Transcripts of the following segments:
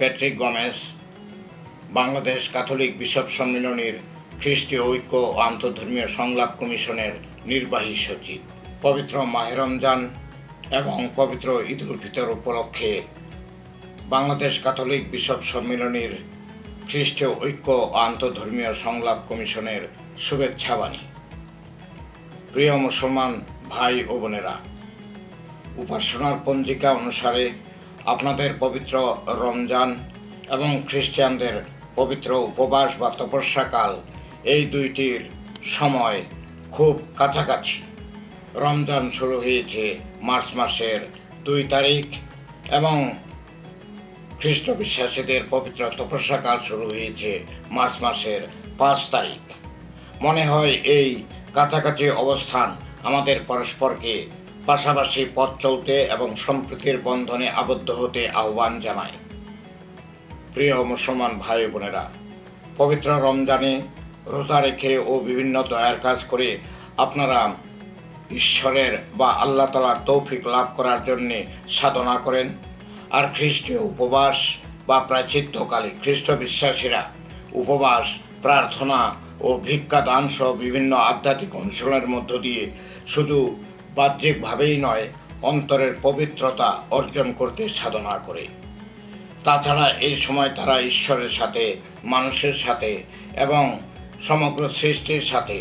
Patrick Gomes, Bangladesh Catholic bishop সম্মিলনীর খ্রিস্টীয় ঐক্য ও আন্তঃধর্মীয় সংলাপ কমিশনের নির্বাহী সচিব। পবিত্র মাহে রমজান এবং পবিত্র ঈদ উল ফিতর উপলক্ষে বাংলাদেশ ক্যাথলিক বিশপ সম্মিলনীর খ্রিস্টীয় ঐক্য ও আন্তঃধর্মীয় সংলাপ কমিশনের শুভেচ্ছাবাণী। প্রিয় মুসলমান ভাই ও বোনেরা, উপাসনার পঞ্জিকা অনুসারে আপনাদের পবিত্র রমজান এবং খ্রিস্টানদের পবিত্র উপবাস বা তপস্যাকাল, এই দুইটির সময় খুব কাছাকাছি। রমজান শুরু হয়েছে মার্চ মাসের 2 তারিখ এবং খ্রিস্ট বিশ্বাসীদের পবিত্র তপস্যাকাল শুরু হয়েছে মার্চ মাসের 5 তারিখ। মনে হয় এই কাছাকাছি অবস্থান আমাদের পরস্পরকে পাশাপাশি পথ চলতে এবং সম্প্রীতির বন্ধনে আবদ্ধ হতে আহ্বান জানায়। প্রিয় মুসলমান ভাই বোনেরা, পবিত্র রমজানে রোজা রেখে ও বিভিন্ন দয়ার কাজ করে আপনারা ঈশ্বরের বা আল্লাহ তাআলার তৌফিক লাভ করার জন্যে সাধনা করেন। আর খ্রিস্টীয় উপবাস বা প্রায়শ্চিত্তকালে খ্রিস্ট বিশ্বাসীরা উপবাস, প্রার্থনা ও ভিক্ষা দান সহ বিভিন্ন আধ্যাত্মিক অনুশীলনের মধ্য দিয়ে শুধু বাহ্যিকভাবেই নয়, অন্তরের পবিত্রতা অর্জন করতে সাধনা করে। তাছাড়া এই সময় তারা ঈশ্বরের সাথে, মানুষের সাথে এবং সমগ্র সৃষ্টির সাথে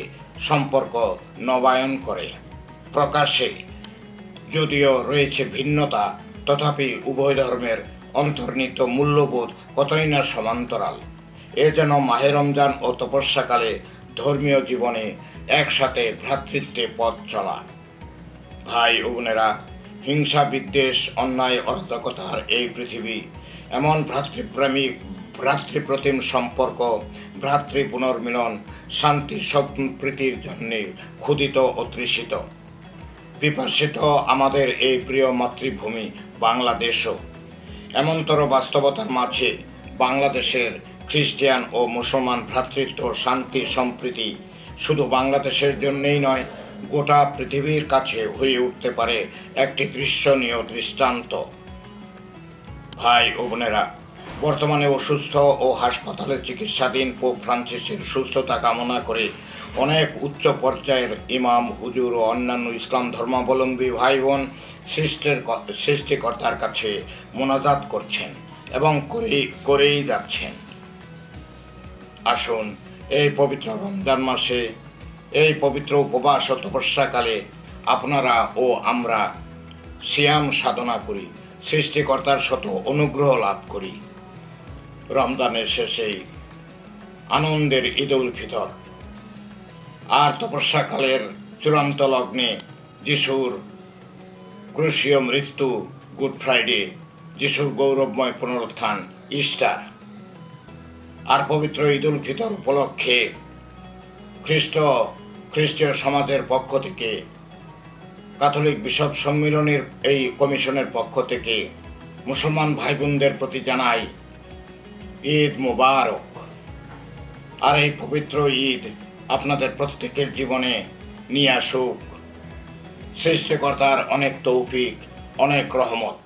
সম্পর্ক নবায়ন করে। প্রকাশ্যে যদিও রয়েছে ভিন্নতা, তথাপি উভয় ধর্মের অন্তর্নিহিত মূল্যবোধ কতই না সমান্তরাল। এ যেন মাহে রমজান ও তপস্যাকালে ধর্মীয় জীবনে একসাথে ভ্রাতৃত্বে পথ চলা। ভাই ও বোনেরা, হিংসা, বিদ্বেষ, অন্যায়, অরাজকতার এই পৃথিবী এমন ভ্রাতৃপ্রতিম সম্পর্ক, ভ্রাতৃ পুনর্মিলন, শান্তি সম্প্রীতির জন্যে ক্ষুধিত ও তৃষিত পিপাসিত আমাদের এই প্রিয় মাতৃভূমি বাংলাদেশও। এমনতর বাস্তবতার মাঝে বাংলাদেশের খ্রিস্টান ও মুসলমান ভ্রাতৃত্ব, শান্তি, সম্প্রীতি শুধু বাংলাদেশের জন্যই নয়, গোটা পৃথিবীর কাছে হয়ে উঠতে পারে একটি দৃশ্যনীয় দৃষ্টান্ত। ভাই ও বোনেরা, বর্তমানে অসুস্থ ও হাসপাতালে চিকিৎসাধীন পোপ ফ্রান্সিসের সুস্থতা কামনা করে অনেক উচ্চ পর্যায়ের ইমাম, হুজুর ও অন্যান্য ইসলাম ধর্মাবলম্বী ভাই বোন সৃষ্টিকর্তার কাছে মোনাজাত করছেন এবং করেই যাচ্ছেন। আসুন এই পবিত্র রমজান মাসে, এই পবিত্র উপবাস ও তপস্যাকালে আপনারা ও আমরা সিয়াম সাধনা করি, সৃষ্টিকর্তার শত অনুগ্রহ লাভ করি। রমজানের শেষেই আনন্দের ঈদ উল ফিতর আর তপস্যাকালের চূড়ান্ত লগ্নে যিশুর ক্রুশীয় মৃত্যু, গুড ফ্রাইডে, যিশুর গৌরবময় পুনরুত্থান, ইস্টার। আর পবিত্র ঈদ উল ফিতর উপলক্ষে খ্রিস্টীয় সমাজের পক্ষ থেকে, ক্যাথলিক বিশপ সম্মিলনীর এই কমিশনের পক্ষ থেকে মুসলমান ভাই বোনদের প্রতি জানাই ঈদ মুবারক। আর এই পবিত্র ঈদ আপনাদের প্রত্যেকের জীবনে নিয়ে আসুক সৃষ্টিকর্তার অনেক তৌফিক, অনেক রহমত।